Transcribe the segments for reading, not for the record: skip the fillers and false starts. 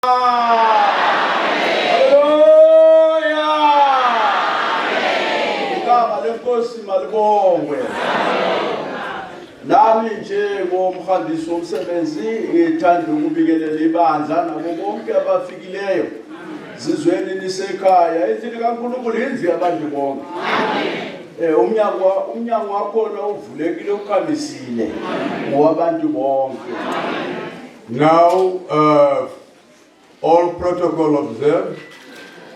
Haleluya. Igama lenkosi malibongwe. Nami nje ngomhambisi womsebenzi ngithanda ukubikelela ibandla nabo bonke abafikileyo. Zizweni nisekhaya endlini kaNkulunkulu indlu yabantu bonke. Umnyango wakhona uvulekile ukhamisile ngowabantu bonke. Now, all protocol observed,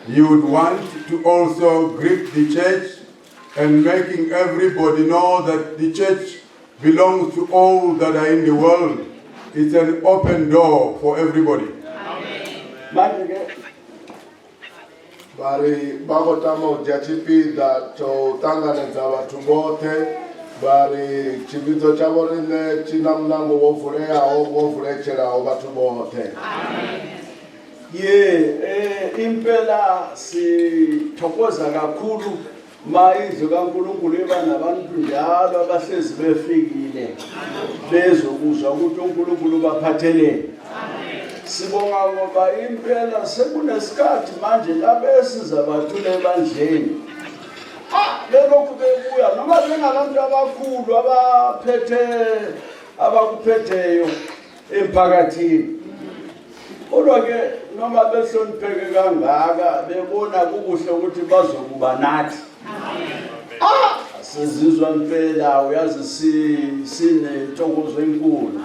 you would want to also greet the church and making everybody know that the church belongs to all that are in the world. It's an open door for everybody. Bari bagotama ujachipida to tanganeza watu bote bari chibizo chabo rine china mlango wofulea wofulechera watu bote. Impela sithokoza kakhulu indlu kaNkulunkulu nabantu njalo abahlezi befikile bezokuzwa ukuthi uNkulunkulu baphathelene. Sibonga ngoba impela sekunesikhathi manje lapho esizabathula ebandleni. Lokhu bebuya noma bengabantu abakhulu abakuphetheyo emphakathini. Kodwa ke noma behlonipheke kangaka bebona kukuhle ukuthi bazokuba nathi. Sizizwa impela uyazi sinentokozo enkulu.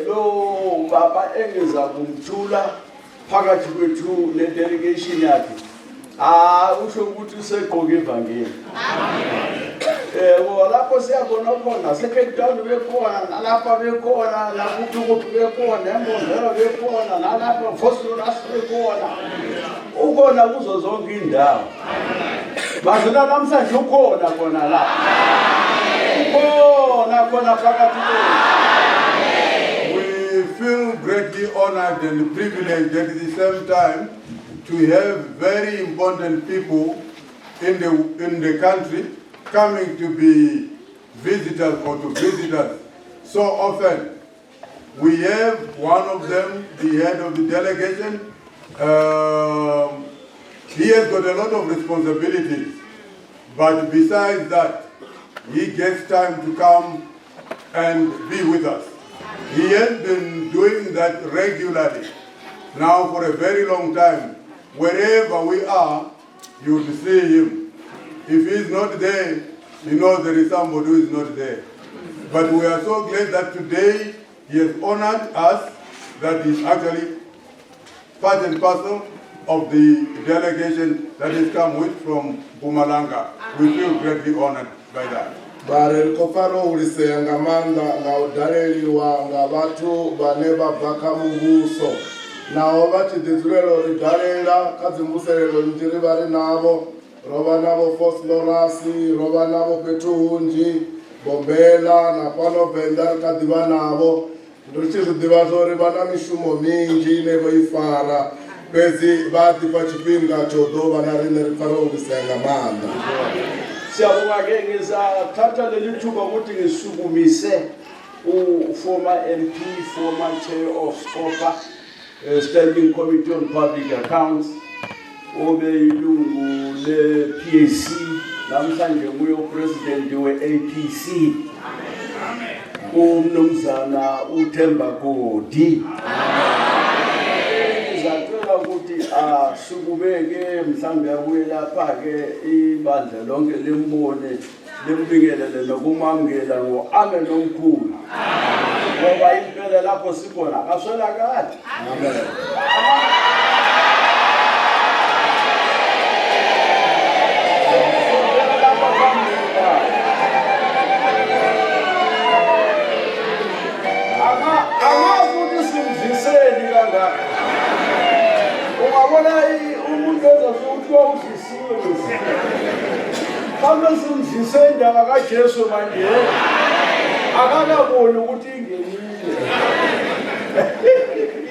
Lo baba engeza kumthula phakathi kwethu le delegation yakhe. Usho ukuthi usegqoka ivangeli. Lapho siyabona khona se-Cape Town bekhona nalapha bekhona nakuTukutu bekhona eMbondela bekhona nalapha Vosloorus bekhona. Ukhona kuzo zonke indawo. Bazona namhlanje ukhona khona la. Ukhona khona phakathi kwethu. We feel greatly honored and privileged at the same time to have very important people in the country coming to be visitors or to visit us so often. We have one of them, the head of the delegation. He has got a lot of responsibilities, but besides that, he gets time to come and be with us. He has been doing that regularly now for a very long time. Wherever we are, you will see him. If he's not there, you know there is somebody who is not there. But we are so glad that today he has honored us, that is actually part and parcel of the delegation that has come with from Mpumalanga. We feel greatly honored by that. Bari kofaro uliseya ngamanda nga udaleliwa nga batu baneba baka mubuso. Na obati dizulelo ridalela kazimbuselelo njiri bari nabo. Roba nabo Vosloorus, roba nabo Petuhunji, Bombela, na pano Vendar kadiba nabo. Ndochizu divazori bana mishumo mingi nebo ifara. Bezi bati pachipinga chodo banarine rifaro uliseya ngamanda. Siyabonga ke ngizathatha leli thuba ukuthi ngisukumise former MP, former chair of SCOPA, Standing Committee on Public Accounts, obeyilungu le-PAC, namhlanje nguye upresident we-APC, umnumzana uThemba Godi. Ngizacela ukuthi asukubeke mhlambe yabuye lapha ke ibandla lonke limbone limbingelele nokumamukela ngo-amen omkhulu. Ngoba impela lapho sikhona akaswelakali. Amen. Angafuthi simziseni kangaka. Ungabona umuntu ozofuthiwa udlisiwe ngesimo. Kambe simziseni ndaba kaJesu manje. Akakaboni ukuthi ingenile.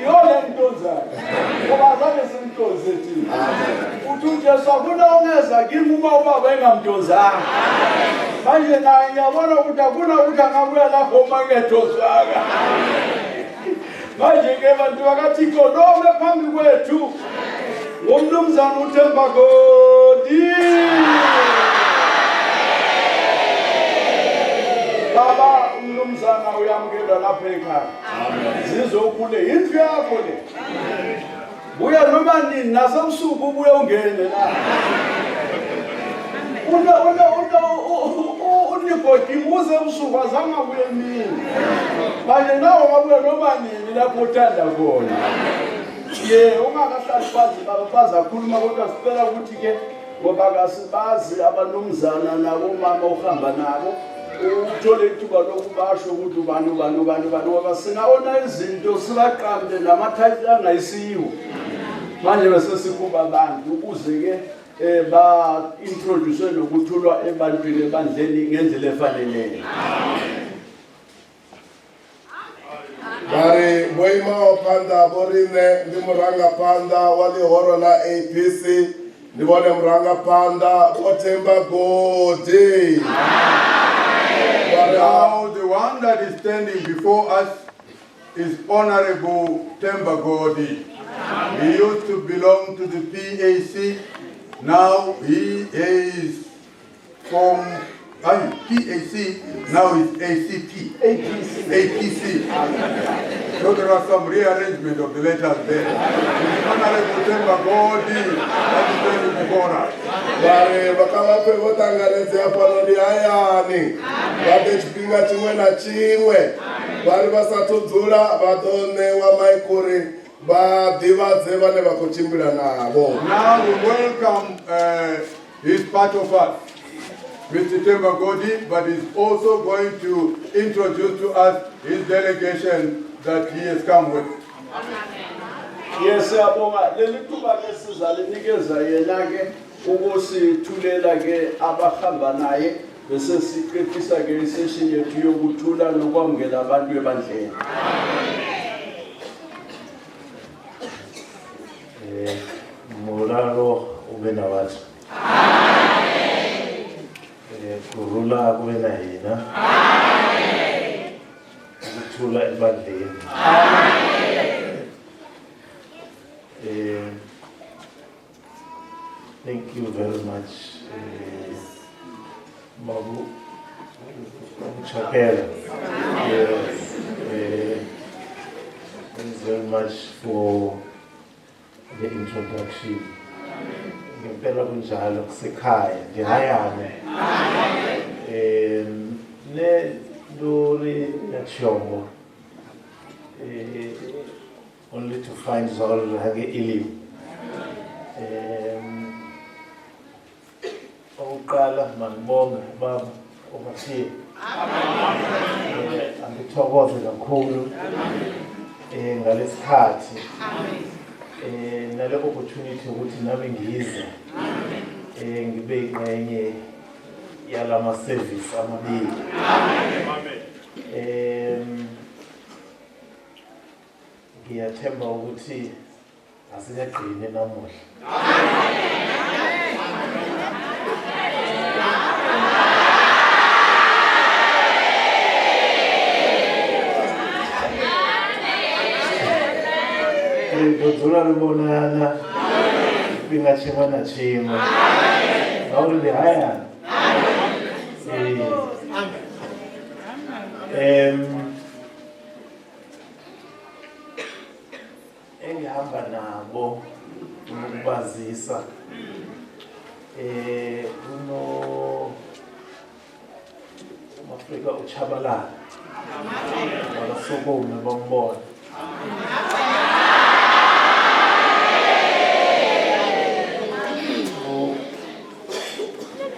Yona mntozana. Ngoba zange simntoze thina. Uthi uJesu akuna ongeza kimi uma ubaba engamntozanga. Manje naye ngiyabona ukuthi akuna ukuthi angabuya lapho uma ngetozwanga. Manje-ke bantu bakaThixo nome phambi kwethu ngumnumzana uThemba Godi. Baba umnumzana uyamkela lapha ekhaya. Zizokhule indlu yakho le. Buya noma nini nasebusuku ubuye ungene la. Unigodimo uze ebusuku azange abuye emini. Manje nawe ngabuye noma nini lapho uthanda khona. Ungakahlali phansi baba bazakhuluma kodwa sicela ukuthi ke ngoba kasibazi abanumzana nabo mama uhamba nabo uthole ithuba lokubasho ukuthi ubani ngoba singaona izinto sibaqambe namathayithi angayisiwo. Manje bese sikuba abantu ukuze ke ba introduce nokuthulwa ebantwini ebandleni ngendlela efaneleyo. Bari boima opanda borine ndi muranga panda wali horo la APC ndi bone muranga panda uThemba Godi. Now the one that is standing before us is Honorable Themba Godi. He used to belong to the PAC. Now he is from PAC, now it's ACP. APC. So there are some rearrangement of the letters there. Honorable Themba Godi, that is very before us. Bari bakama pe votanganeze apano ndi ayani. Bade chipinga chimwe na chimwe. Bari basatudzula badone wa maikuri badivadze vane vakuchimbira navo. Now we welcome his part of us, Mr. Themba Godi, but he's also going to introduce to us his delegation that he has come with. Yes, abonga leli thuba ke sizalinikeza yena ke ukusithulela ke abahamba naye bese siqedisa ke isession yethu yokuthula nokwamukela abantu ebandleni. Mulalo ube na watu. Kurula kube na yena. Ukuthula ebandleni. Thank you very much, Mabu Chapela. Thanks very much for the introduction. Ngempela kunjalo kusekhaya ngihayane. Ne Lori Nachongo. Only to find Zol Hage Ilim. Oqala manibonga baba obathiye. Angithokoze kakhulu ngalesikhathi. Nale opportunity ukuthi nami ngize. Ngibe ingxenye yalama service amabili. Ngiyathemba ukuthi asingaqine namuhla. Ndodzola libonana bingachimwa na chimwe. Awu ndi haya. Engihamba nabo ukubazisa uno Afrika uChabalala abasukume bombona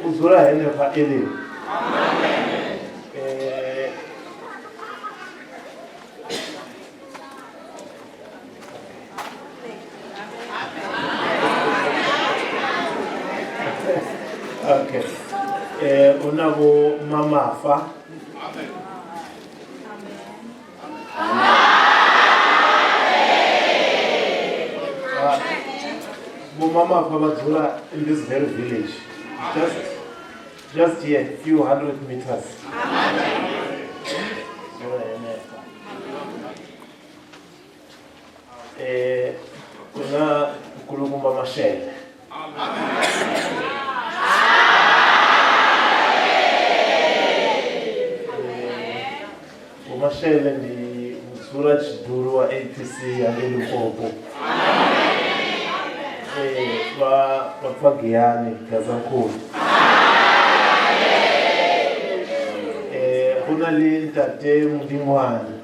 uzula yena fa ele okay. Unabo mamafa. Mamafa bazula in this very village. Just here, a few hundred meters. kuna uNkulunkulu Mashele. uMashele ndi Suraj Duru wa APC ya Limpopo. Bafagiyani Gazankulu. Kuna li ntate Mdingwane.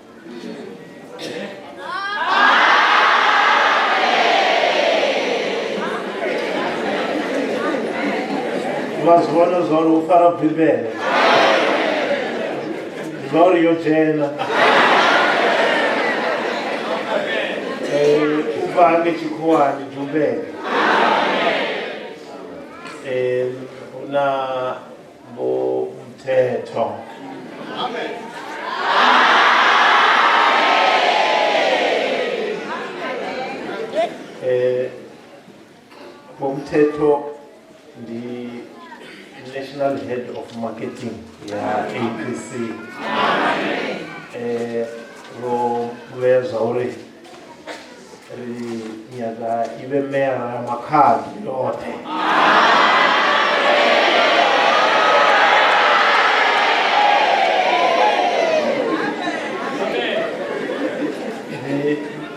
Wazibona zona ufara Bibele. Glory Yojena. Uvange Chikuwani Jubele. Una bo Mthetho. Amen. Mthetho the National Head of Marketing ya APC. Zaure nyaga ibe mera Makhado yote.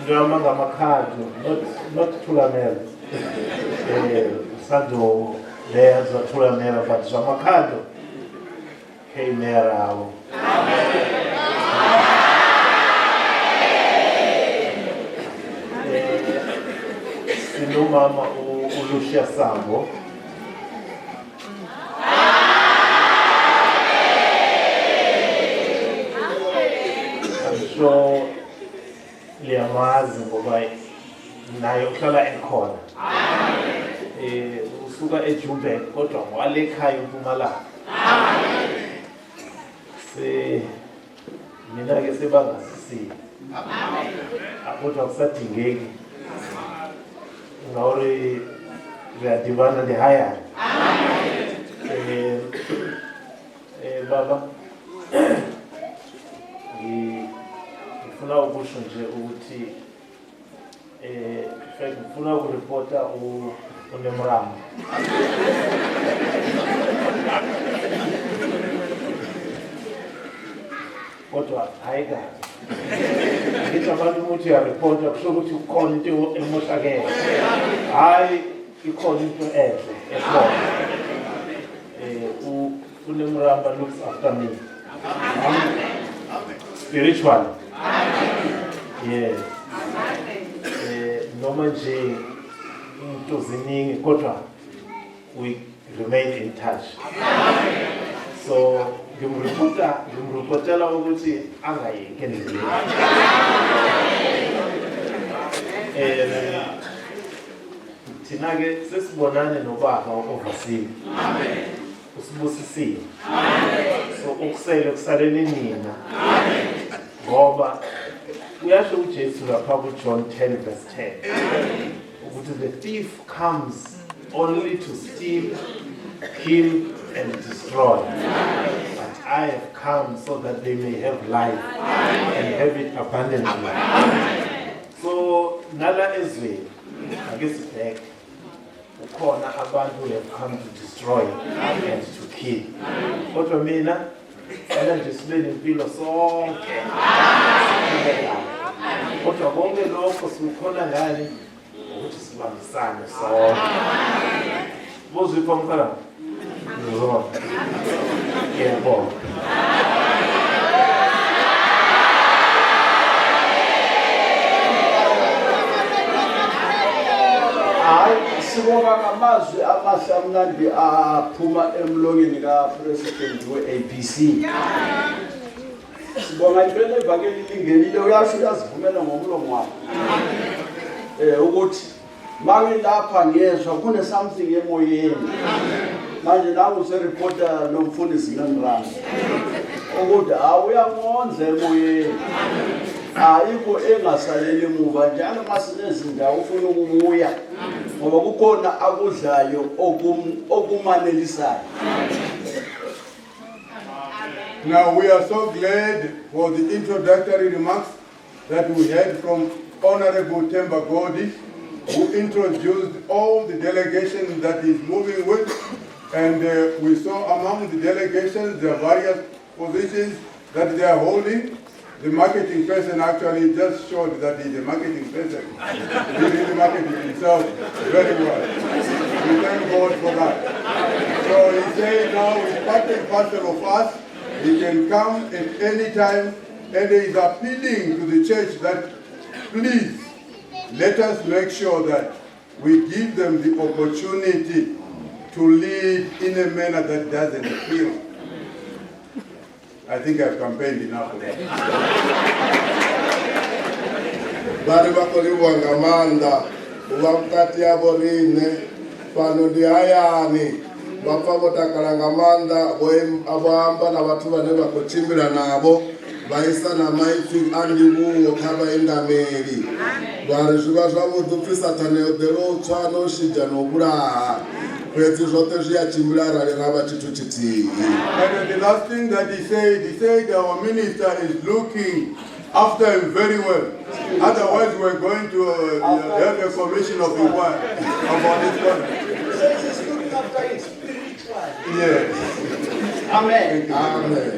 Drama nga Makhado, not Thulamela. Sado there's a Thulamela, but Makhado came there. Sino mama uLucia Sambo. I'm sure liyamazi ngoba nayo uhlala ekhona. Usuka eJumbek kodwa walekhaya eMpumalanga. Mina ke sebangasisi. Kodwa kusadingeki. Ngauri uyadibana lehaya. Baba ngifuna ukusho nje ukuthi ngifuna ukurepota uNemramo. Kodwa hayi kahle. Ngithi abantu ukuthi uyarepota kusho ukuthi ukhona into emoshakele. Hayi ikhona into enhle ekhona. uNemramo looks after me. Spiritually. Yes. Noma nje into ziningi kodwa we remain in touch. So ngimrepotela ukuthi angayeki endleleni. Thina ke sesibonane nobaba ovasile. Amen. Usibusisile. Amen. So ukusele kusalele nina. Amen. Ngoba uyasho uJesu lapha kuJohn 10:10. Ukuthi the thief comes only to steal, kill and destroy. But I have come so that they may have life and have it abundantly. So nala ezweni akesibheke ukhona abantu who have come to destroy and to kill. Kodwa mina nje sibe nempilo sonke. Kodwa konke lokho sikukhona ngani ukuthi sibambisane sonke. Muzipho mkhaya. Ngizona. Yebo. Sibonga ngamazwi amahle amnandi aphuma emlonyeni kaPresident weAPC. Sibonga impela ivangeli lingenile uyasho uyazivumela ngomlomo wakhe. Ukuthi manje lapha ngiyezwa kune something emoyeni. Manje nawe usereporter nomfundisi Nemramo. Ukuthi awuyamonza emoyeni. Ayikho engasaleli emuva njalo masinezindawo ufuna ukubuya ngoba kukhona akudlayo okumanelisayo. Now we are so glad for the introductory remarks that we heard from Honorable Temba Godi, who introduced all the delegations that he's moving with. And we saw among the delegations the various positions that they are holding. The marketing person actually just showed that he's a marketing person. He really marketed himself very well. We thank God for that. So he said now he's part and parcel of us. He can come at any time, and he is appealing to the church that please let us make sure that we give them the opportunity to lead in a manner that doesn't kill. I think I've campaigned enough for that. Bari bakoliwa ngamanda uwamkati yabo rine pano ndi ayani bapfa botakala ngamanda aboamba na batu bane bakochimbira nabo baisa na maitsi andibuwo khaba engameli bari zviva zvamudupfisa tanedero tsvano shija nokuraha kwedzi zvote zviyachimbira rareva chitu chitivi. And the last thing that he said our minister is looking after him very well. Otherwise we're going to have a commission of inquiry about this one. He says he's looking after his spiritual. Yes. Amen. Amen.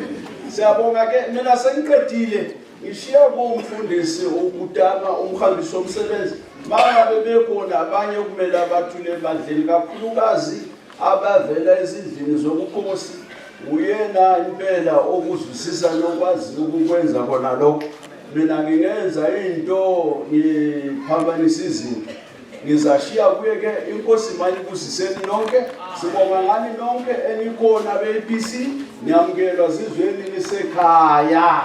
Siyabonga ke mina sengiqedile ngishiya kumfundisi ukudama umhambisi womsebenzi bangabe bekhona abanye kumele abathule ebandleni kakhulukazi abavela ezindlini zobukhosi uyena impela okuzwisisa nokwazi ukukwenza khona lokho mina ngingenza into ngiphambanisa izinto ngizashiya kuye ke inkosi imali kusiseni nonke sibonga ngani nonke enikhona be-APC niyamkelwa zizweni nisekhaya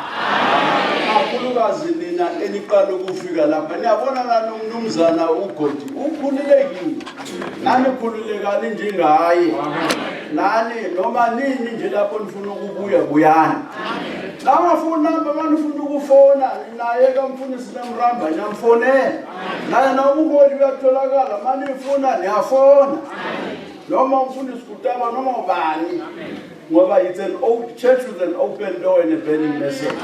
kakhulukazi nina eniqala ukufika lapha niyabona lana umnumzana uGodi ukhululekile nani khululekani njengaye nani noma nini nje lapho nifuna ukubuya buyani nangafuna namba manifuna ukufona naye kamfundisi Namramba nyamfonela naye na uGodi uyatholakala manifuna niyafona noma umfundisi Kutama noma ubani ngoba it's an old church with an open door and a burning message.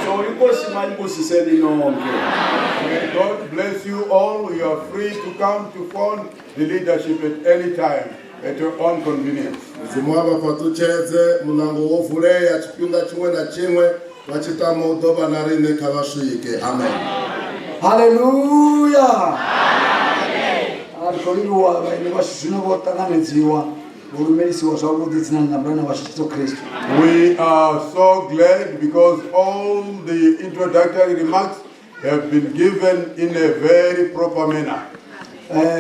So inkosi imali kusiseni nonke. May God bless you all. You are free to come to phone the leadership at any time at your own convenience. Zimwaba patucheze munango wofuleya chipinga chimwe na chimwe wachitama udoba narine kawashike. Amen. Hallelujah. Alikoliwa baini bashishino botanganiziwa urumelisi wa zawudi tsina nabana wa Kristo. We are so glad because all the introductory remarks have been given in a very proper manner.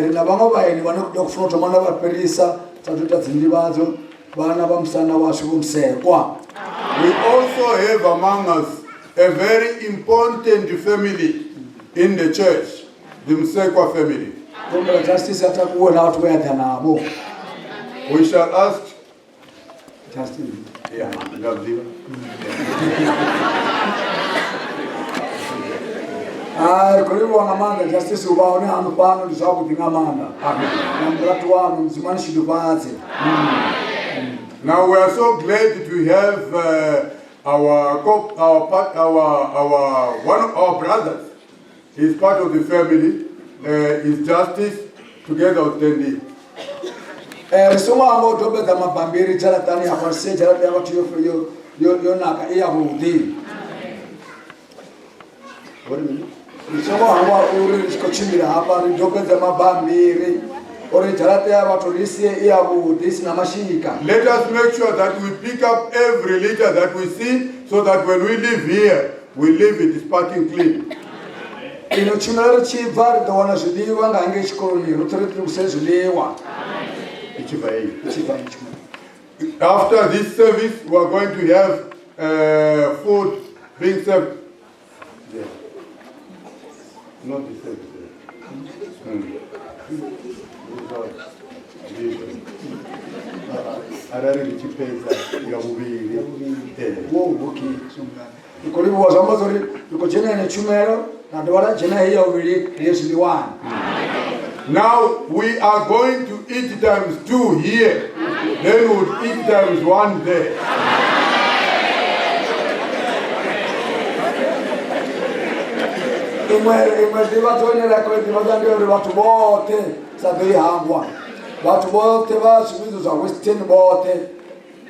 Rina banga baini wanokufuna tomana baperisa tatuta zindibazo bana bamsana washo kumsekwa. We also have among us a very important family in the church, the Msekwa family. Kumbe justice atakuwa na watu waya nabo. We shall ask Justice. yeah, Gavdiva. Koliwa ngamanda justice ubaone hanu pano ndisabu tingamanda. Amen. Nambratu wanu mzimani shidubaze. Now we are so glad that we have one of our brothers. He's part of the family. Is Justice together with Tendi. Soma amo dobe da mabambiri jala tani ya farse jala ya watu yo naka iya hudi. Soma amo uri kochimira hapa ni dobe da mabambiri ori jala ya watu lisi iya hudi sina mashika. Let us make sure that we pick up every liter that we see so that when we live here, we live it sparkling clean. Ino chimera chivari da wana zvidiwa ngange chikoloni rutoreti kusezvilewa. After this service, we are going to have food being served. Yeah. Not the service. Ikolibu wazamazori ikojena ne chumero na dwala jena hiya ubiri yesiliwan. Now we are going to eat times 2 here. Then we would eat times 1 there. imwe ndivatonera kwedi vatandeuri vatu vote sadoihangwa vatu vote va swividzo zva western vote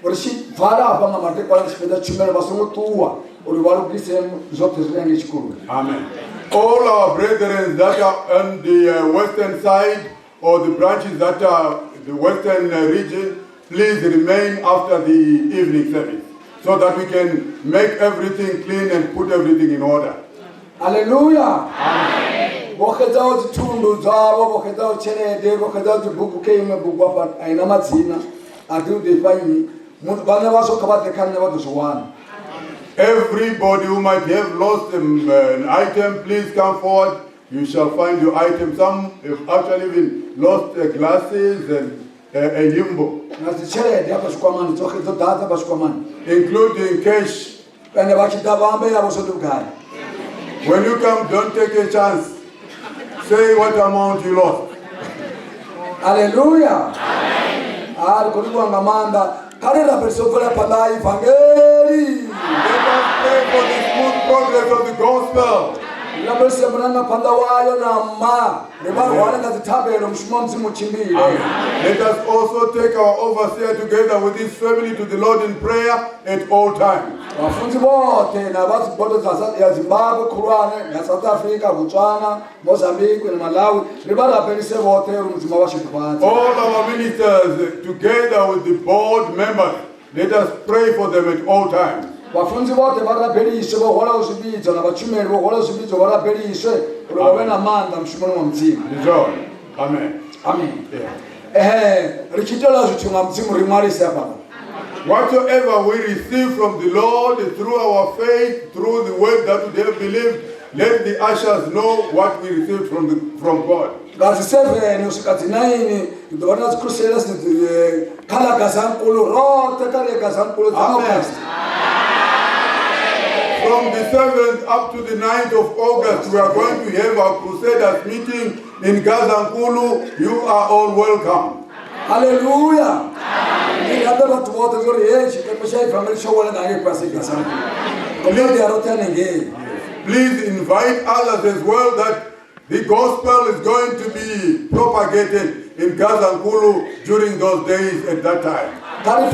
uri chibvara apa ngamatekwana chipedza chumelo vasungutuwa uri varugise zvote zvinenge chikuru. Amen. All our brethren that are on the western side or the branches that are the western region, please remain after the evening service so that we can make everything clean and put everything in order. Hallelujah. Amen. Vokhedza zithundu dzavo, vokhedza chenede, vokhedza bhuku keimwe bhuku apa aina madzina ati udefaini munhu vana vasoka vadekana vadozviwana. Everybody who might have lost an item, please come forward. You shall find your item. Some have actually even lost glasses and a yimbo, including cash. When you come, don't take a chance. Say what amount you lost. Hallelujah. Let us pray for the smooth progress of the gospel. Let us also take our overseer together with his family to the Lord in prayer at all times. All our ministers together with the board members, let us pray for them at all times. Vafunzi vote varabeliswe vohola uzvibidzo navachumeri vohola uzvibidzo varabeliswe kuti vave namanda mushumoni wamudzimu. Amen. Amen. Richitela zvitumwa mudzimu rimwarise apa. Whatsoever we receive from the Lord through our faith, through the word that we have believed, let the ushers know what we received from God. Gazi 7 kusvika 9 ndivona dzikuruseras kala gazankulu rote kale gazankulu dzakast. From the 7th up to the 9th of August, we are going to have our Crusaders meeting in Gazankulu. You are all welcome. Hallelujah. Please invite others as well that the gospel is going to be propagated in Gazankulu during those days at that time. Let us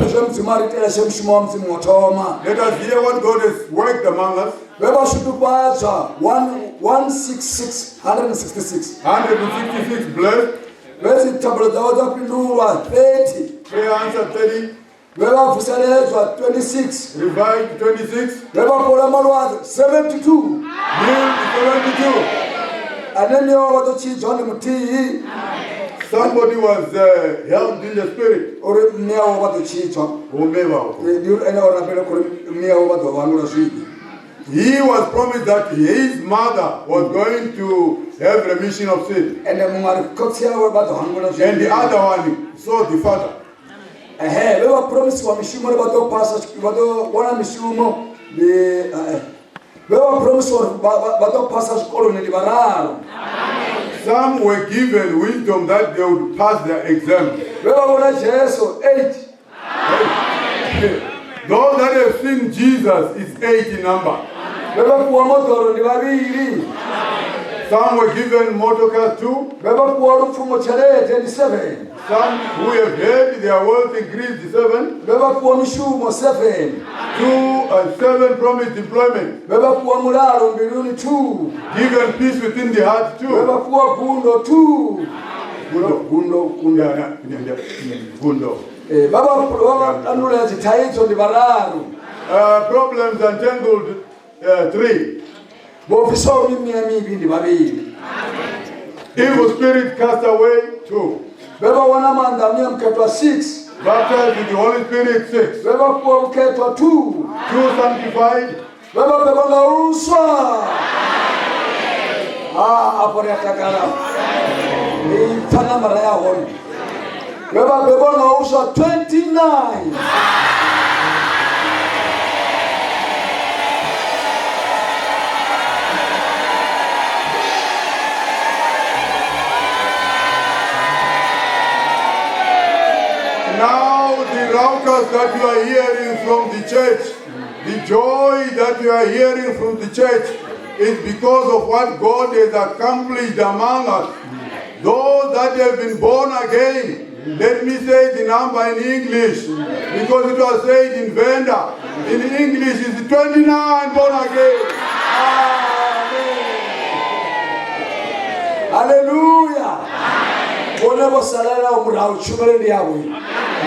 hear what God has worked among us. 166 blessed. Prayer answer 30. 26. Revived 26. 72. Somebody was helped in the spirit. He was promised that his mother was going to have remission of sin. And the other one saw the father. Some were given wisdom that they would pass their exam. Those that have seen Jesus is 8 in number. Some were given motor cars too. Some who have heard their wealth increased 7. 2 and 7 promised employment. Given peace within the heart too. Gundo. Problems entangled 3. Evil spirit cast away 2. Baptized with the Holy Spirit 6. 2 sanctified. Beba 29. Now the raucous that you are hearing from the church, the joy that you are hearing from the church, is because of what God has accomplished among us. Those that have been born again, let me say the number in English, because it was said in Venda. In English, it's 29 born again. Hallelujah.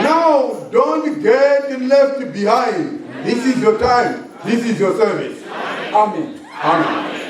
Now, don't get left behind. This is your time. This is your service. Amen. Amen.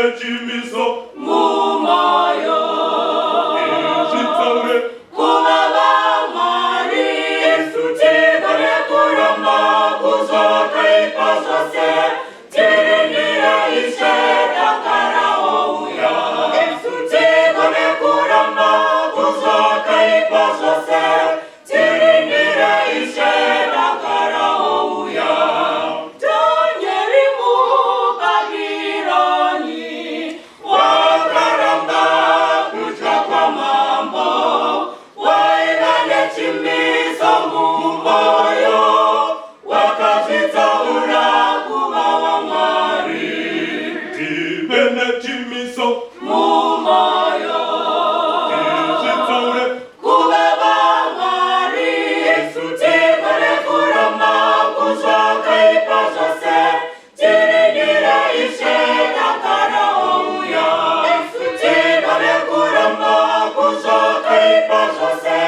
Chimene chimiso mumoyo chitsaure kubaba mwari sutigone kuramba kuzoka ipasose tirinire ishe takaraho uya sutigone kuramba kuzoka ipasose tirinire ishe takaraho uya tonyeri mu Babironi wakaramba kuja kwa mambo waigane chimiso mumoyo wakazitaura kuva wa mwari chimene chimiso mumoyo chitsaure kubaba mwari sutigone kuramba kuzoka ipasose tirinire ishe takaraho uya sutigone kuramba kuzoka ipasose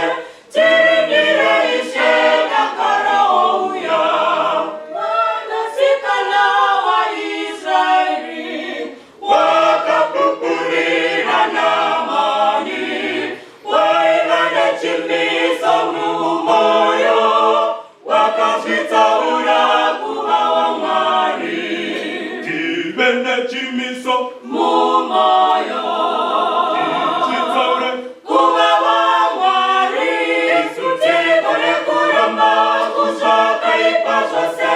tirinire ishe takaraho uya wanasikana wa Israeli wakapupurira namani waigane chimiso mumoyo wakazvitsaura kuva wa mwari chimene chimiso mumoyo chitsaure kuva wa mwari sutigone kuramba kuzoka ipasose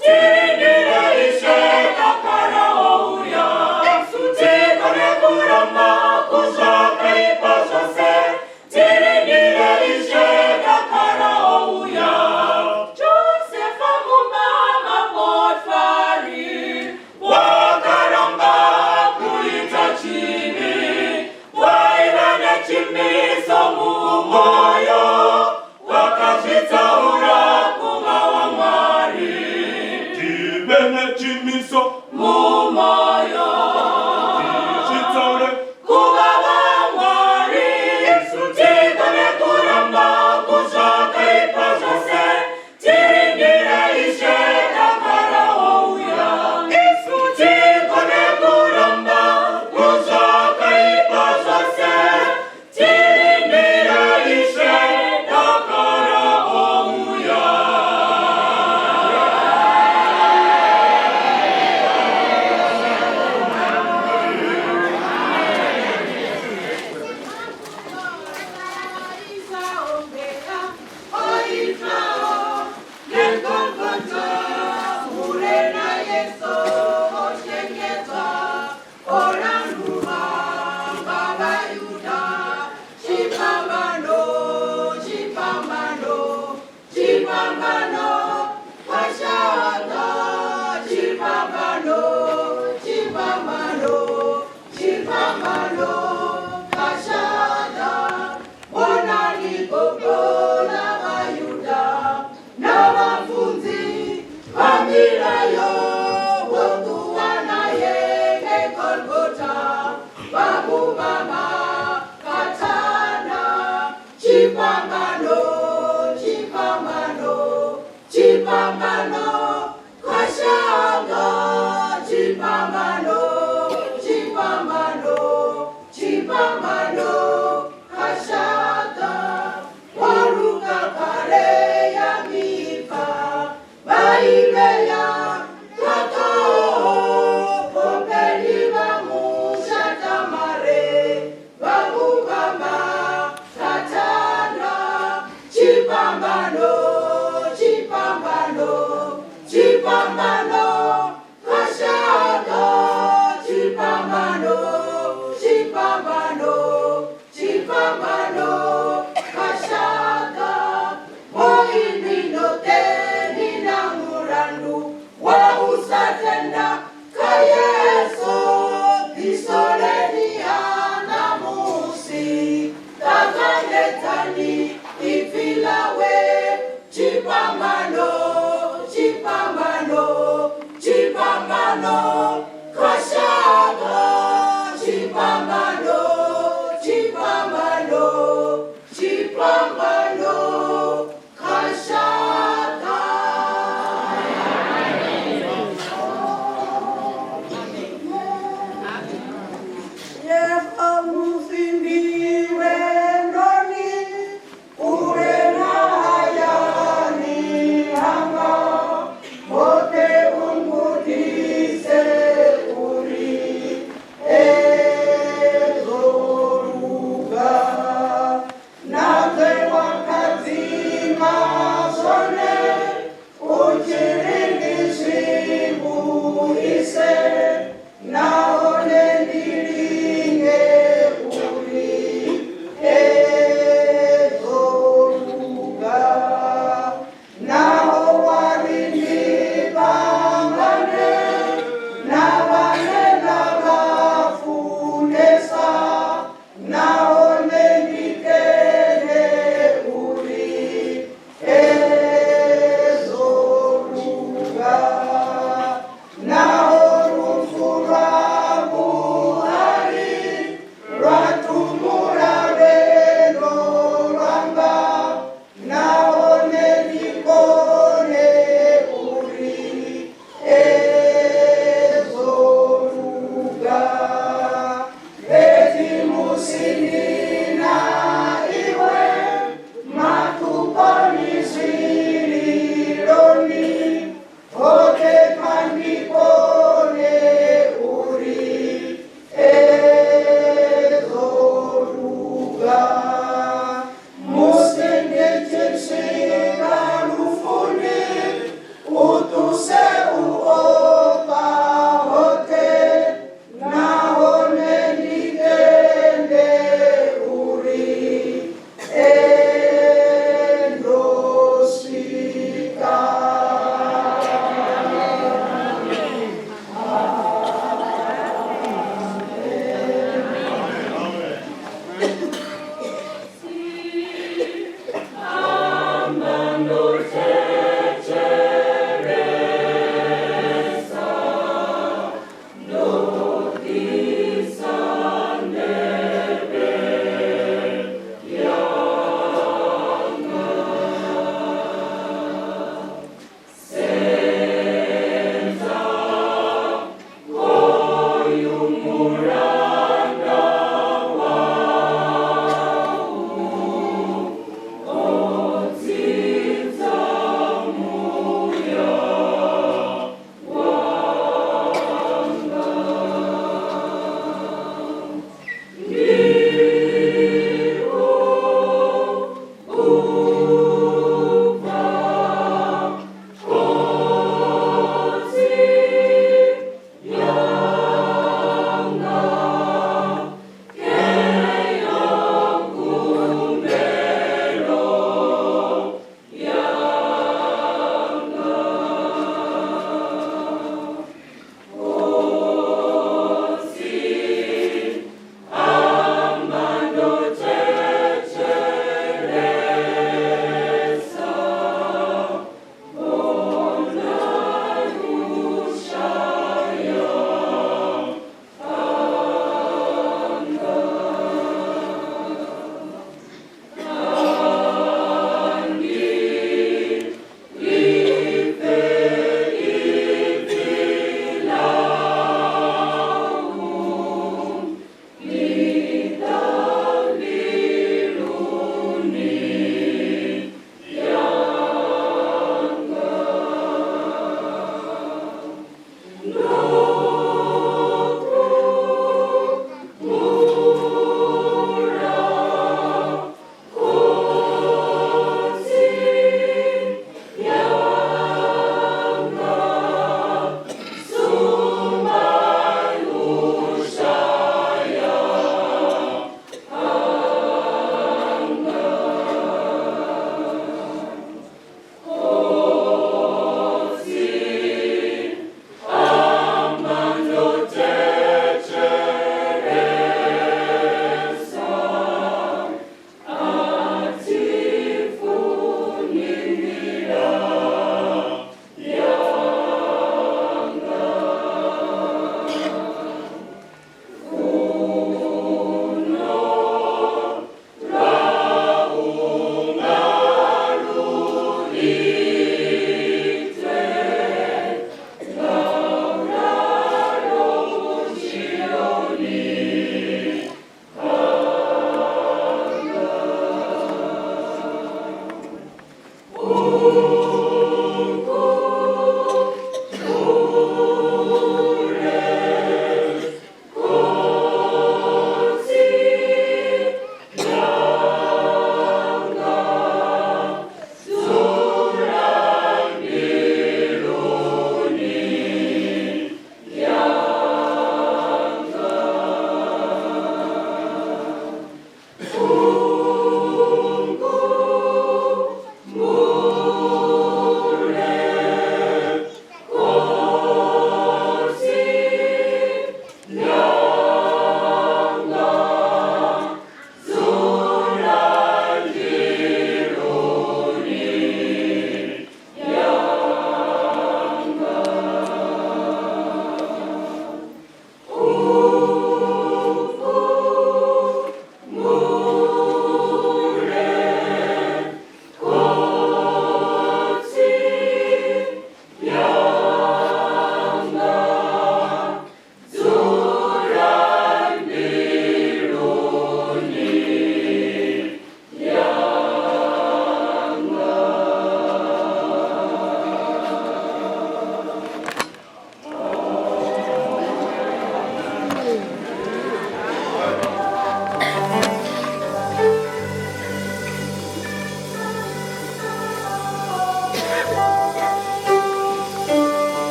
tirinire ishe takaraho uya sutigone kuramba kuzoka ipasose tirinire ishe takaraho uya Josefa mumama Potfari wakaramba kuita chini waigane chimiso mumoyo wakazvitsaura kuva wa mwari chimene chimiso mumoyo chitsaure kuva wa mwari sutigone kuramba kuzoka ipasose tirinire ishe takaraho uya sutigone kuramba kuzoka ipasose tirinire ishe takaraho uya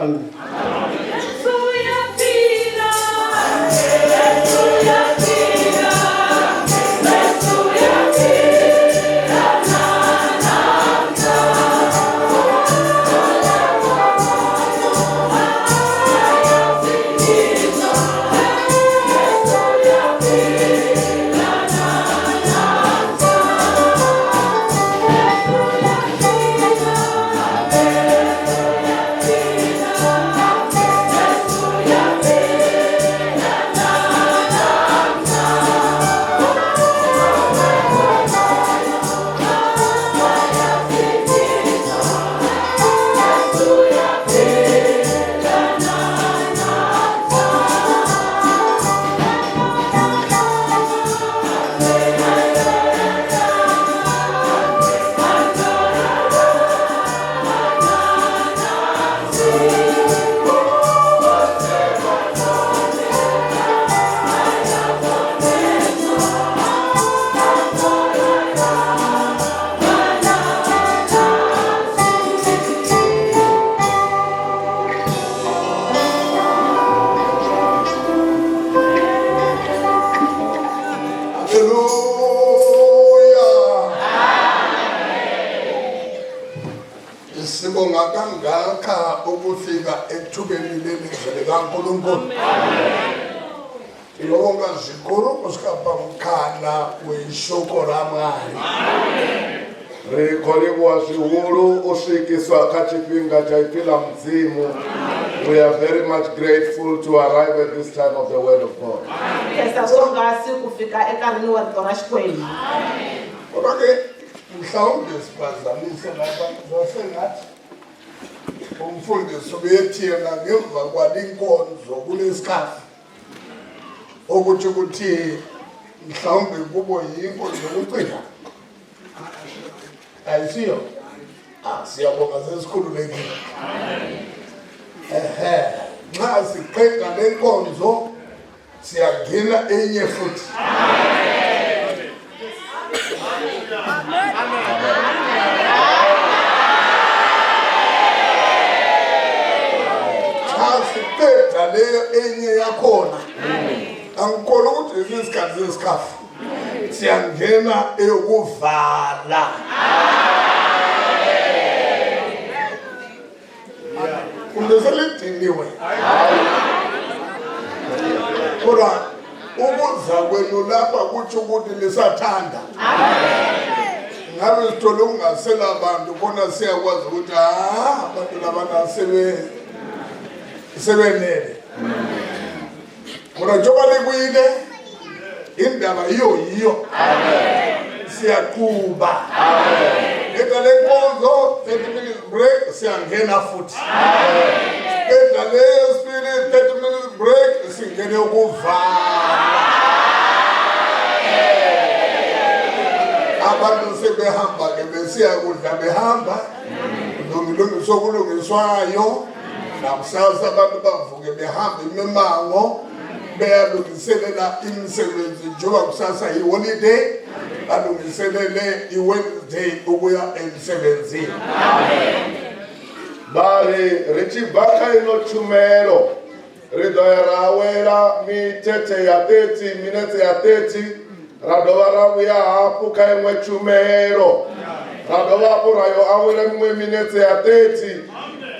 Hallelujah. Sibonga kangaka ukufika ethubeni lelizwe likaNkulunkulu. Tilonga zikuru kusikapa mkhana weshoko la Mwari. Rekolebwa zihulu usikiswa kachipinga cha ipila mzimu. We are very much grateful to arrive at this time of the word of God. Okay, mhlawumbe siphazamisa labantu basengathi umfundisi ubethiyena ngemva kwalinkonzo kulesikhathi ukuthi mhlawumbe kubo yinkonzo yokucina. Ayisiyo? Siyabonga sesikhululekile. Nxa siqeda lenkonzo siyangena enye futhi. Siphetha leyo enye yakhona angikholwa ukuthi isikhathi sesikhafu siyangena eyokuvala. Kumbe selidiniwe kodwa ukuza kwenu lapha kutsho ukuthi lisathanda. Ngabe sithole ungasela abantu bona siyakwazi ukuthi abantu labana sebenele. Kodwa njengoba likuyile indaba yiyo. Siyaqhuba. Ngeda lenkonzo 30 minutes break siyangena futhi. Ngeda lesibili 30 minutes break singene ukuvala. Abantu sebehamba ke besiya kudla behamba. Kulungiswa kulungiswayo. Nakusasa abantu bavuke behamba imimango beyalungiselela imisebenzi njengoba kusasa yi-holiday balungiselele i-Wednesday ukuya emsebenzini. Bari richibaka inochumelo ridoya rawela mitete ya 30 minutes ya 30 radova ravuya hapu kaimwe chumelo radova purayo awele mwe minutes ya 30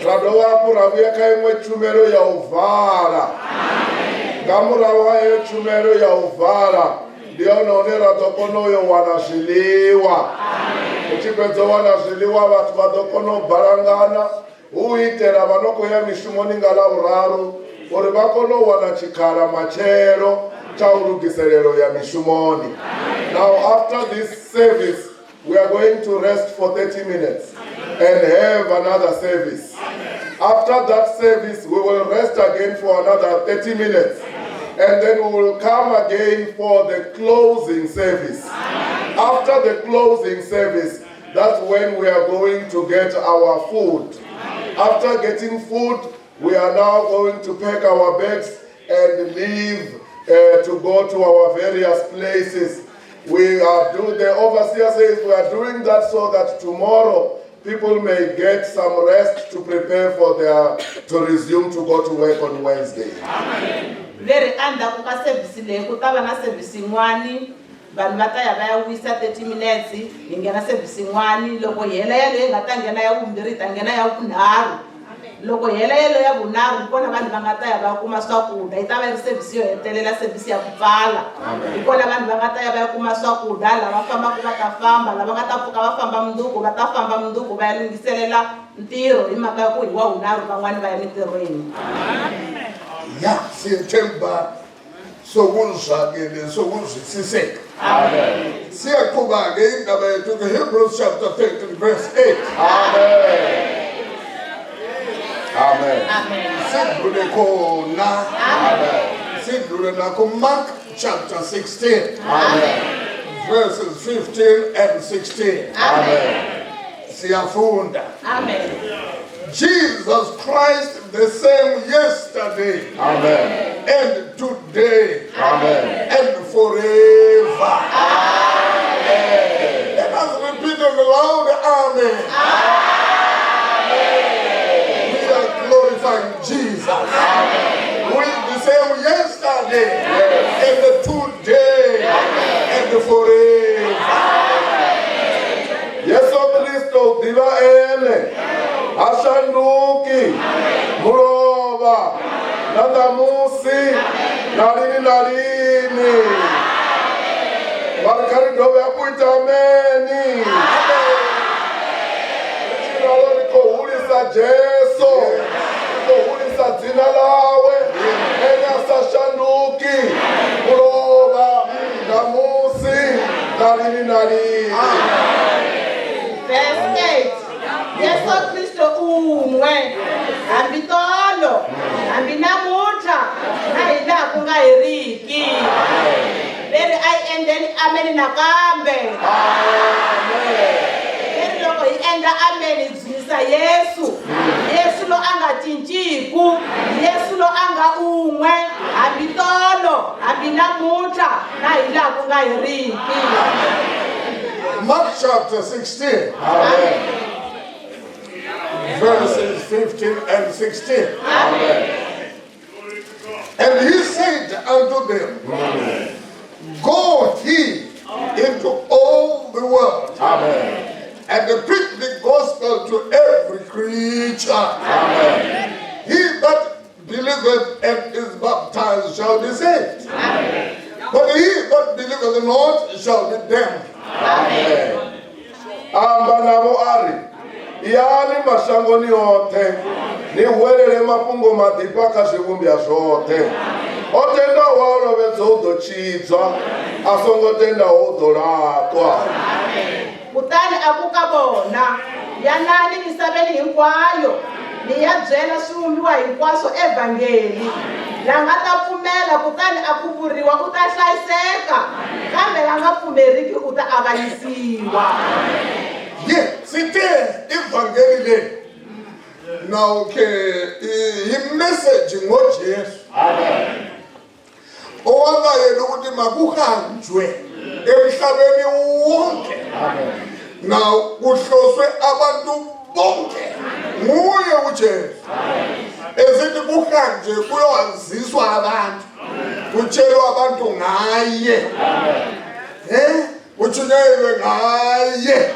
radova puravuya kaimwe chumelo ya uvala. Ngamurawa ye chumelo ya uvala ndio naonera tokono wanashiliwa. Uchipedzo wanashiliwa watu wadokono barangana uitera vanoko ya mishumoni ngala uraro uri vakono wanachikara machero chaurugiserero ya mishumoni. Now after this service we are going to rest for 30 minutes and have another service. After that service we will rest again for another 30 minutes. And then we will come again for the closing service. After the closing service, that's when we are going to get our food. After getting food, we are now going to pack our bags and leave to go to our various places. The overseer says we are doing that so that tomorrow people may get some rest to prepare to resume to go to work on Wednesday. Amen. Very anda kuka service le kutaba na service ngwani vanhu va ta ya va ya wisa 30 minutes ingena service ngwani loko hela yale ngata ngena ya vumbirhi ta ngena ya vunharhu loko hela yale ya vunharhu kona vanhu va nga ta ya va kuma swakudya yi ta va ri service yo hetelela service ya ku pfala ikona vanhu va nga ta ya va kuma swakudya lava fambaka va ta famba lava nga ta pfuka va famba munduku va ta famba munduku va ya lunghiselela ntirho hi mhaka ya ku hi wa vunharhu van'wani va ya mitirhweni. Ya siyethemba sokuzakele sokuzwisiseka. Amen. Siyaqhubeka ke indaba yethu ke Hebrews chapter 13 verse 8. Amen. Amen. Amen. Sidlule khona. Amen. Sidlule nakho Mark chapter 16. Amen. Verses 15 and 16. Amen. Siyafunda. Amen. Jesus Christ the same yesterday, amen, and today, amen, and forever. Amen. Let us repeat it loud, amen. Amen. We are glorifying Jesus. Amen. Who is the same yesterday, yes, and today, amen, and forever. Amen. Yes, Kristo, diva ene. Mulova Nanamusi Narini Marikari Dove Apuita Ameni Chiraloriko Ulisa Jeso Ulisa Zinalawe Enya Sashanuki Mulova Namusi Narini Verse 8. Yesu Kristo umwe ambitolo ambinamutra na ila kunga iriki veri aiendeni ameni nakambe veri loko ienda ameni dzunisa Yesu lo anga tinchiku Yesu lo anga umwe ambitolo ambinamutra na ila kunga iriki. Mark chapter 16. Amen. Verses 15 and 16. Amen. And he said unto them, Go ye into all the world, and preach the gospel to every creature. Amen. He that believeth and is baptized shall be saved, but he that believeth not shall be damned. Amen. Ambanabo ari yani mashangoni yote ni welele mapungo madipa kashivumbia zote otenda walo bezodo chizwa asongo tenda odoratwa kutani akukabona yanani misabeni hinkwayo niyabyela swivumbiwa hinkwaso evhangeli langa ta pfumela kutani akuvuriwa u ta hlayiseka kambe langa pfumeriki u ta avanyisiwa. Site evangeli le now ke i message ngojesu owanga yena ukuthi makuhanjwe emhlabeni wonke now kuhloswe abantu bonke nguye uJesu ezithi kuhanje kuyowaziswa abantu kutshelwa abantu ngaye utshunyelwe ngaye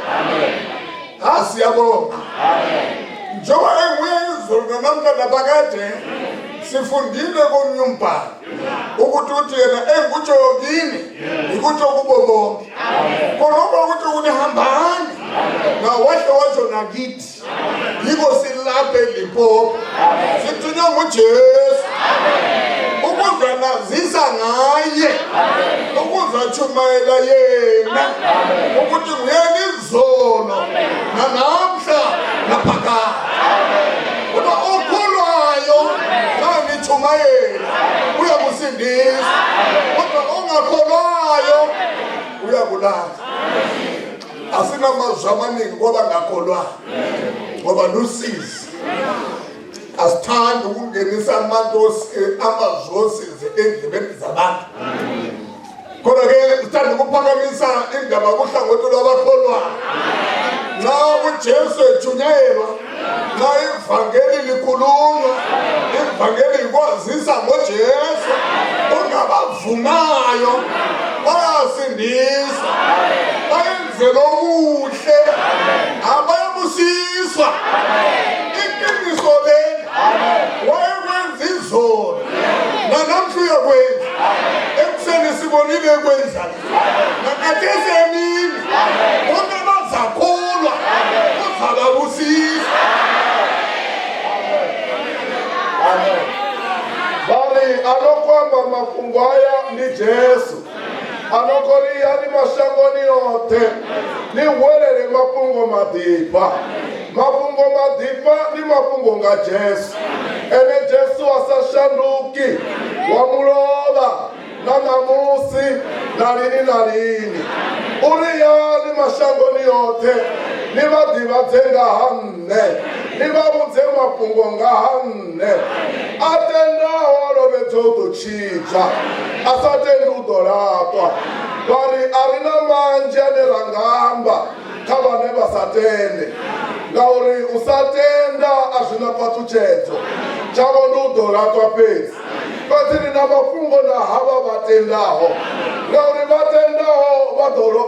asiyabonga njengoba engwezulu namhlanje phakade sifundile komnyumbhalo ukuthi uthi yena engujogini ikutsho kubo bonke konoma ukuthi kunihambani nawahle watsho nakithi yiko silaphe Limpopo sithunywa nguJesu ukuze nazisa ngaye ukuze atshumayela yena ukuthi nguyena izolo nanamhla naphakade kodwa okholwayo nangitshumayela uyakusindisa kodwa ongakholwayo uyakulahla. Asinamazwi amaningi ngoba ngakholwayo ngoba lusizi asithanda ukungenisa amazwi osizi endlebeni zabantu kodwa ke sithanda ukuphakamisa indaba kuhlangothi lwabakholwayo nxa uJesu ejunyayelwa nxa ivangeli likhulunywa ivangeli likwazisa ngoJesu ongabavumayo bayasindiswa bayenzelwa okuhle abayabusiswa iqiniso leli wayekwenza izolo nanamhla uyakwenza ekuseni sibonile ekwenza nakathesi emini bonke bazakholwa uzababusisa. Bali anokwamba mafungo aya ni Jesu anokoli yani mashangoni yote ni welele mafungo madipa ni mafungo nga Jesu ene Jesu asashanduki wamulola nanamusi narini uri yani mashangoni yote ni madiva zenga hamne ni babunze mafungo nga hamne atenda olobe todo chicha asatenda udoratwa bari arina manje nerangamba kabane basatende ngauri usatenda azvina patuchedzo chavo ndodoratwa pesi patiri namafungo nahava vatendaho ngauri vatendaho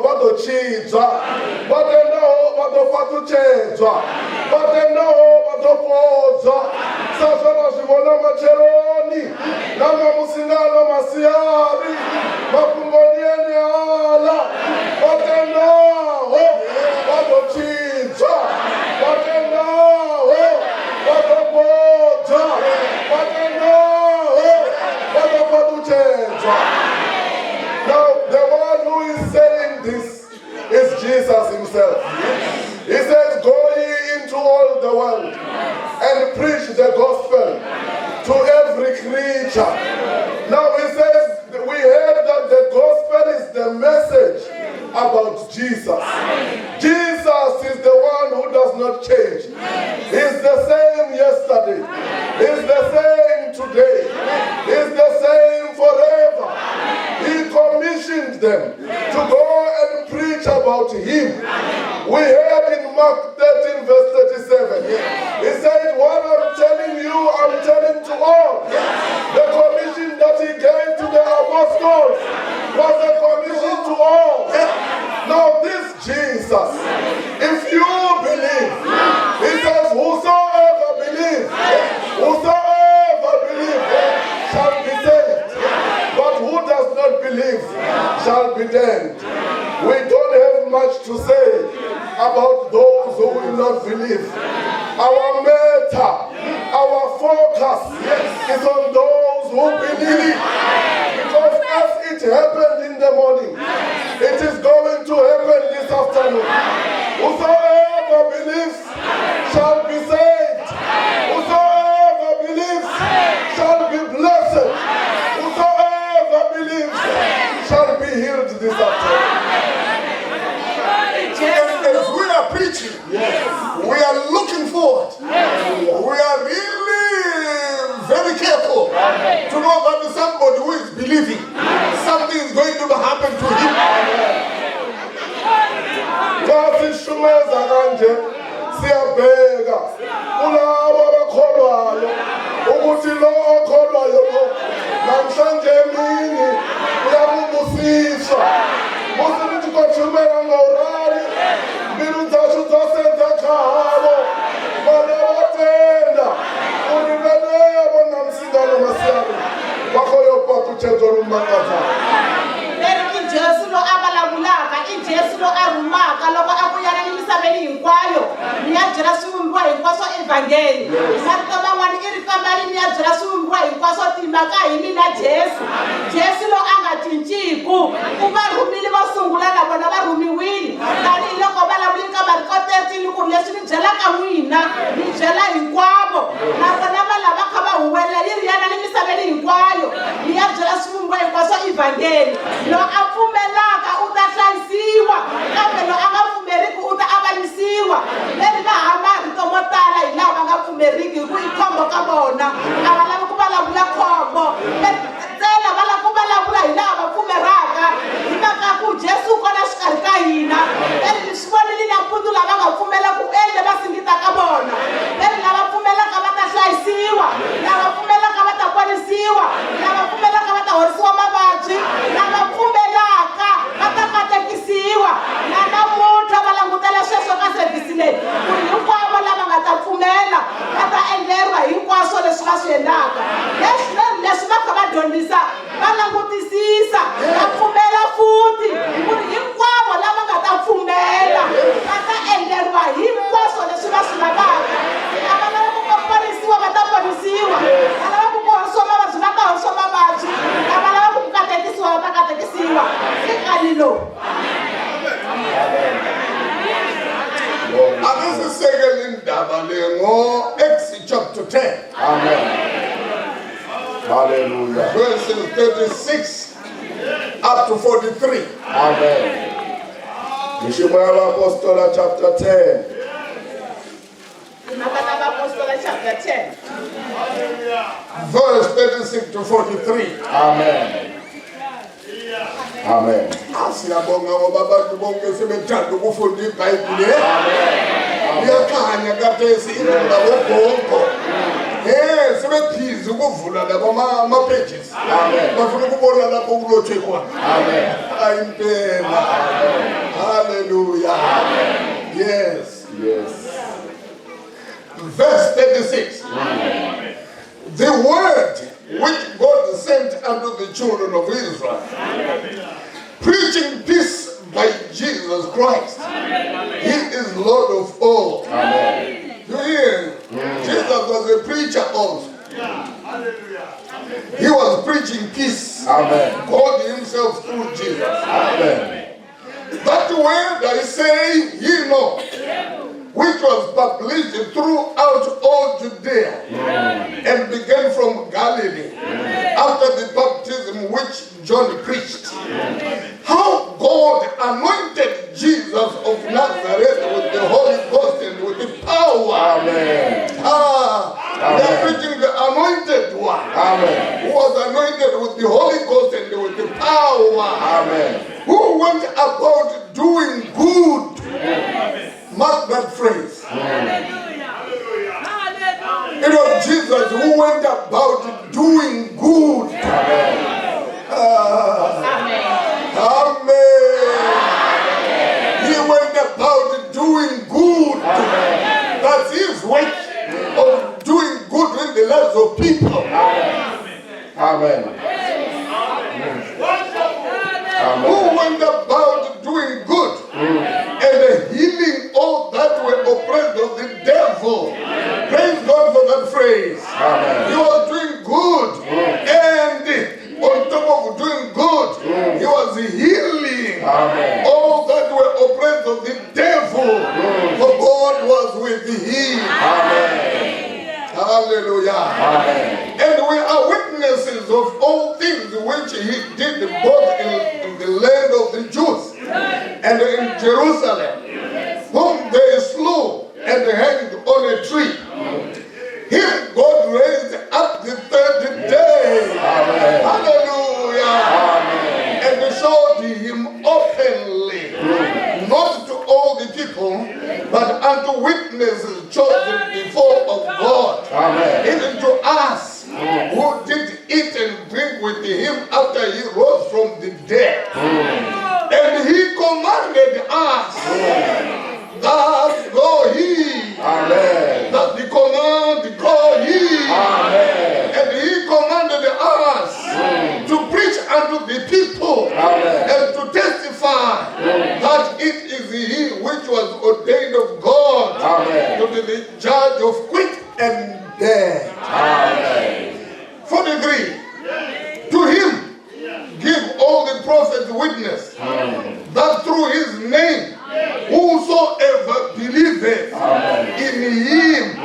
vadochidzwa vatendaho vadopatuchedzwa vatendaho vadopodzwa musingano masiyari mapungonieni ala batenaho badochinja batenaho badobodza batenaho badobaduchenja. Now the one who is saying this is Jesus himself. He says, go ye into all the world and preach the gospel to every creature. Now he says, we heard that the gospel is the message about Jesus. Jesus is the one who does not change. He's the same yesterday. He's the same today. He's the same forever. He commissioned them to go and preach about him. We heard in Mark 13 verse 37. He said, what I'm telling you, I'm telling to all. The commission that he gave to the apostles was a commission to all. Now this Jesus, if you believe, he says, whosoever believes shall be saved. But who does not believe shall be damned. We don't have much to say about those who will not believe. Our matter, our focus is on those who believe. Because as it happened in the morning, it is going to happen this afternoon. Whosoever believes shall be saved. Whosoever believes shall be blessed. Whosoever believes shall be healed this afternoon. As we are preaching, we are looking forward. We are really very careful to know that somebody who is believing something is going to happen to him. Sishumeza kanje siyabheka kulabo abakholwayo ukuthi lo okholwayo lo namhlanje emini uyakubusiswa musithi kothumela ngorari biluthashu zasenza khabo balewatenda unikanebo namsingano masiyari wakhoyo patu chenzo lumangaza. Jesu lo abalabulaka Jesu lo arumaka loko akuyana emisabeni hinkwayo niyabyela swivumbiwa hinkwaswo evhangeli marito man'wana I ri fambani niyabyela swivumbiwa hinkwaswo timhaka hi mina Jesu lo a nga cinciku u va rhumile va sungula na vona va rhumiwile tanihiloko vulavuleni ka Marko 13 ku ri leswi ni byelaka n'wina ni byela hinkwavo na vona va lava kha va huwelela yi ri yana emisaveni hinkwayo niyabyela swivumbiwa hinkwaswo evhangeli lo a pfumelaka u ta hlayisiwa kambe lo a nga pfumeriki u ta avanyisiwa leri va hamba rito mo tala hi lava nga pfumeriki hi ku I khombo ka vona a va lavi ku vulavula khombo ntsena va lava ku vulavula hi lava pfumeraka hi mhaka ku Jesu u kona xikarhi ka hina leri swi vonile nampundzu lava nga pfumela ku endle va singita ka vona leri lava pfumelaka va ta hlayisiwa lava pfumelaka va ta ponisiwa lava pfumelaka va ta horisiwa mavabyi lava pfumelaka va ta katekisiwa na namuntlha va langutela sweswo ka sevhisi leyi ku ri hinkwavo lava nga ta pfumela va ta endleriwa hinkwaswo leswi va swi endlaka leswi va kha va dyondzisa va langutisisa va pfumela futhi ku ri hinkwavo lava nga ta pfumela va ta endleriwa hinkwaswo leswi va swi lavaka a va lava ku ponisiwa va ta ponisiwa a lava ku horisiwa mavabyi va ta horisiwa mavabyi a va lava ku katekisiwa va ta katekisiwa nkani lowu. Akasisekele indaba le ngo-Acts chapter 10. Amen. Hallelujah. Verses 36 up to 43. Amen. Mishimo y'Abapostola chapter 10. Chapter 10. Verse 36 to 43. Amen. Amen. Asiyabonga ngoba abantu bonke sebethanda ukufunda iBhayibheli. Liyakhanya khathesi indaba wogongo. Sebephiza ukuvula labo ama-pages. Bafuna ukubona lapho kulotshwe khona. Hayi impela. Hallelujah. Yes. Verse 36. The word which God sent unto the children of Israel, preaching peace by Jesus Christ. He is Lord of all. You hear? Jesus was a preacher also. He was preaching peace. Called himself through Jesus. That word I say, ye know, which was published throughout all Judea and began from Galilee after the baptism which John preached. How God anointed Jesus of Nazareth with the Holy Ghost and with the power. They are preaching the anointed one. Who was anointed with the Holy Ghost and with the power. Who went about doing good. Mark that phrase. It was Jesus who went about doing good. He went about doing good. That's his way of doing good in the lives of people. Who went about doing good and healing all that were oppressed of the devil. Praise God for that phrase. He was doing good, and on top of doing good, he was healing all that were oppressed of the devil. For God was with him. Hallelujah. And we are witnesses of all things which he did both in the land of the Jews and in Jerusalem, whom they slew and hanged on a tree. Him God raised up the third day. Hallelujah. And showed him openly, not to all the people, but unto witnesses chosen before of God, even to us who did eat and drink with him after he rose from the dead. And he commanded us that go ye. That the command go ye. And he commanded us to preach unto the people and to testify that it is he which was ordained of God to be the judge of quick and dead. 43. To him give all the prophets witness that through his name whosoever believeth in him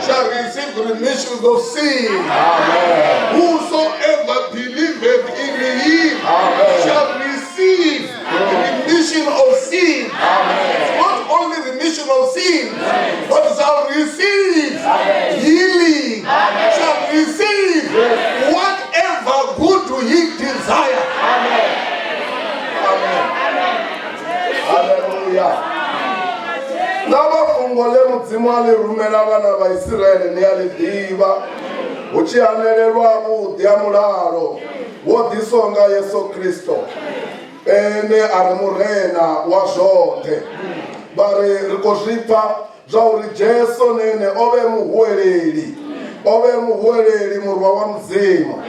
shall receive remission of sin. Whosoever believeth in him shall receive remission of sin. Not only remission of sin, but shall receive healing, shall receive whatever good he desire. Hallelujah. Nabafungo lemudzimu alirumela vana va Israeli ni alidiva uchihanelelwa vudi mulalo wo disonga Yesu Kristo ene ari murena wa zvote vari rikozvipa zvauri Jesu nene ove muhweleli murwa wa mudzimu.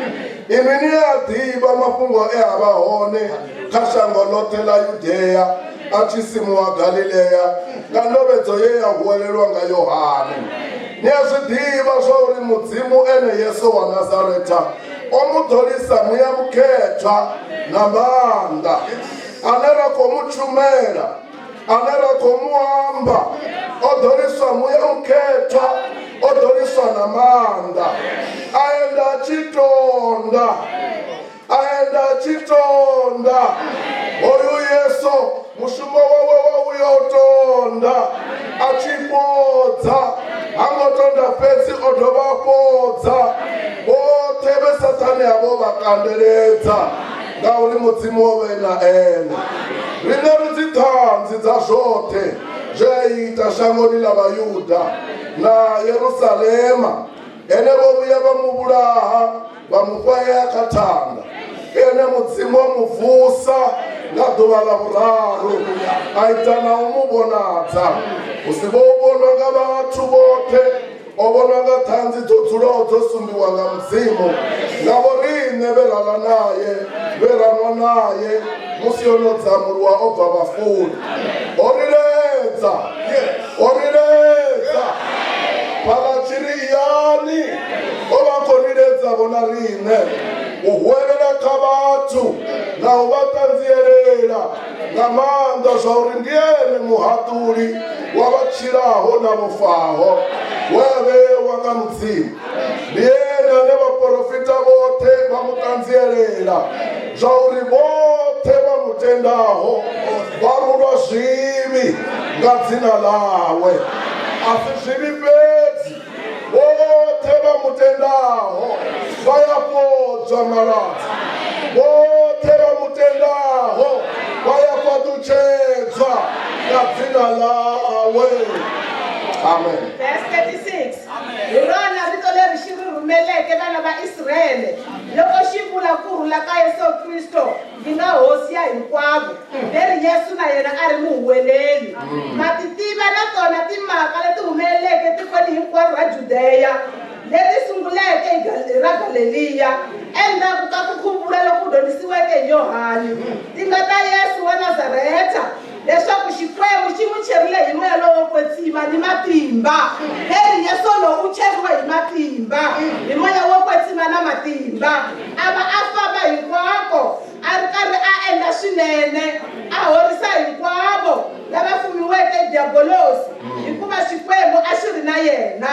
Imi ni adiva mafungo ehava hone kashango lote la Yudea achisimuwa Galileya kandovedzo ye yahuwelelwa nga Yohane. Niyazvidiva zvauri mudzimu ene Yesu wa Nazareta omudholisa muya mukhethwa na manda anera komuchumela anera komuamba odholiswa muya mukhethwa odholiswa na manda aenda chitonda oyu Yesu mushumo wawe wauyotonda achipodza angotonda fedzi odovapodza vothe vesatani avo vakanderedza ngauri mudzimu wove na ene. Rine ridzithanzi dza zvothe zvaita shangoni la vaYuda na Yerusalema ene vovuya vamuvulaha vamufaya katanga ene mudzimu wamuvusa nga duva la vuraru aita na umuvonadza usivovonwa nga vathu vothe ovonwa nga thanzi dzo dzulaho dzo sumbiwa nga mudzimu ngavo rine rine verala naye veranwa naye musi ono dzamurwa obva vafuni oriredza palachiriyani ovakoniredza vona rine uhwevela kha vathu na u va tanzielela nga maanḓa zvauri ndiyene muhaṱuli wa vatshilaho na vofaho wevewa nga mudzimu ndiyene ane vaprofita voṱhe va mu tanzielela zvauri voṱhe va mutendaho va rulwa zwivhi nga dzina lawe asi zwivhi fhedzi voṱhe va mutendaho va ya fhodzwa maladzi voṱhe va mutendaho va ya fhaṱutshedzwa nga dzina lawe amen. Verse 36. Hi rona rito leri xi ri rhumeleke vana va Israyele loko xi vula ku rhula ka Yesu Kristo yi nga hosi ya hinkwavo leri Yesu na yena a ri muhuweleli ma ti tiva na tona timhaka leti humeleleke tikweni hinkwaro ra Judeya leri sunguleke ra Galiliya endzhaku ka ku khuvula loku dyondzisiweke hi Yohani ti nga ta Yesu wa Nazareta leswaku Xikwembu xi n'wi cherile hi moya lowo kwetsima ni matimba leri Yesu lowu u cheriwe hi matimba hi moya wo kwetsima na matimba a va a famba hinkwako a ri karhi a endla swinene a horisa hinkwavo lava fumiweke diabolosi hikuva Xikwembu a xi ri na yena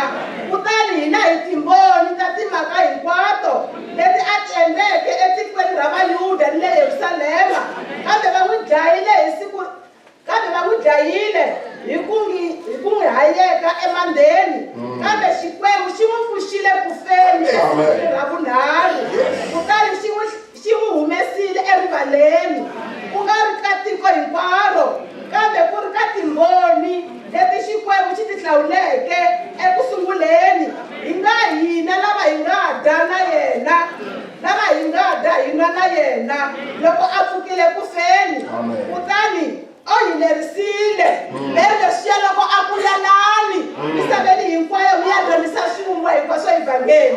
kutani hina hi timboni ta timhaka hinkwato leti a ti endleke etikweni ra Vayuda ni le Yerusalema kambe va n'wi dlayile hi ku n'wi hayeka emandeni kambe Xikwembu xi n'wi pfuxile kufeni ra vunharhu kutani xi n'wi humesile erivaleni ku nga ri ka tiko hinkwaro kambe ku ri ka timboni leti Xikwembu xi ti hlawuleke ekusunguleni hi nga hina lava hi nga da hina na yena loko a pfukile kufeni kutani o hi lerisile leri leswiya loko a kulanani misaveni hinkwayo mi ya dyondzisa swin'we hinkwaswo evhangeli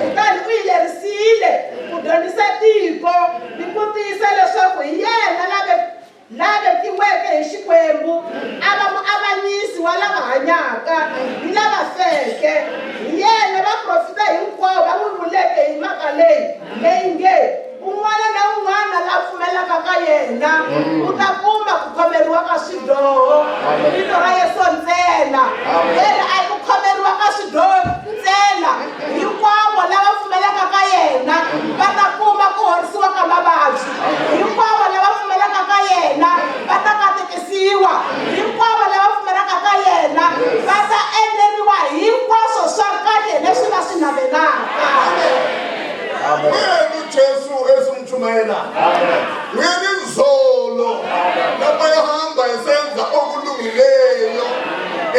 kutani u hi lerisile ku dyondzisa tiko ni ku tiyisa leswaku hi yena lavetiweke hi Xikwembu a va muavanyisi wa lava hanyaka ni lava feke hi yena vaprofita hinkwavo va n'wi vuleke hi mhaka leyi nge un'wana na un'wana la pfumelaka ka yena u ta kuma ku khomeriwa ka swidyoho vito ra Yesu ntsena leri a ku khomeriwa ka swidyoho ntsena hinkwavo lava pfumelaka ka yena va ta kuma ku horisiwa ka mavabyi hinkwavo lava pfumelaka ka yena va ta katekisiwa hinkwavo lava pfumelaka ka yena va ta endleriwa hinkwaswo swa kahle leswi va swi navelaka. Nguyeni Jesu esimthumela nguyeni izolo lapho ehamba esenza okulungileyo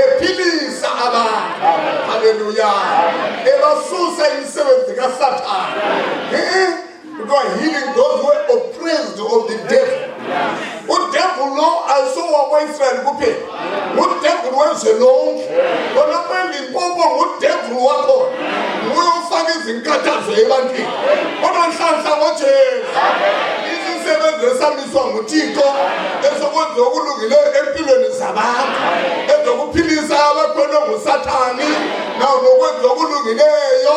ephilisa abantu haleluya ebasusa imisebenzi kaSathane because healing those who were oppressed of the devil. Udevil lo ayisowa kwa-Israyeli kuphela ngudevil wezwe lonke khonapha eLimpopo ngudevil wakhona nguye ofaka izinkathazo ebantwini kodwa nhlanhla ngoJesu izisebenzi esamiswa nguThixo ezokwenza okulungileyo empilweni zabantu ezokuphilisa abakhwelwe nguSathane nokwenza okulungileyo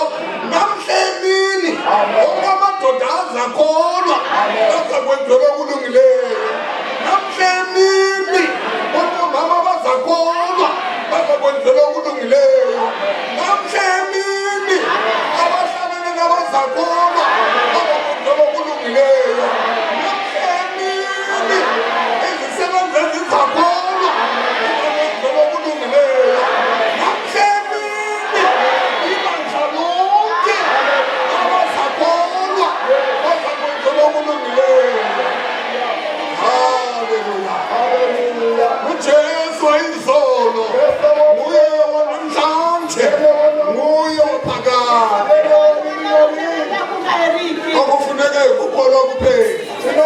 namhla emini wonke amadoda azakholwa azakwenzelwa okulungileyo namhla emini wonke omama bazakholwa bazakwenzelwa okulungileyo namhla emini abahlabene nabazakholwa bazakwenzelwa okulungileyo namhla emini izisebenzi ezizakholwa bazakwenzelwa okulungileyo namhla emini ibandla lonke abazakholwa bazakwenzelwa okulungileyo. Hallelujah. uJesu ayizolo nguye wanamhlanje nguye waphakade okufuneka ukukholwa kuphela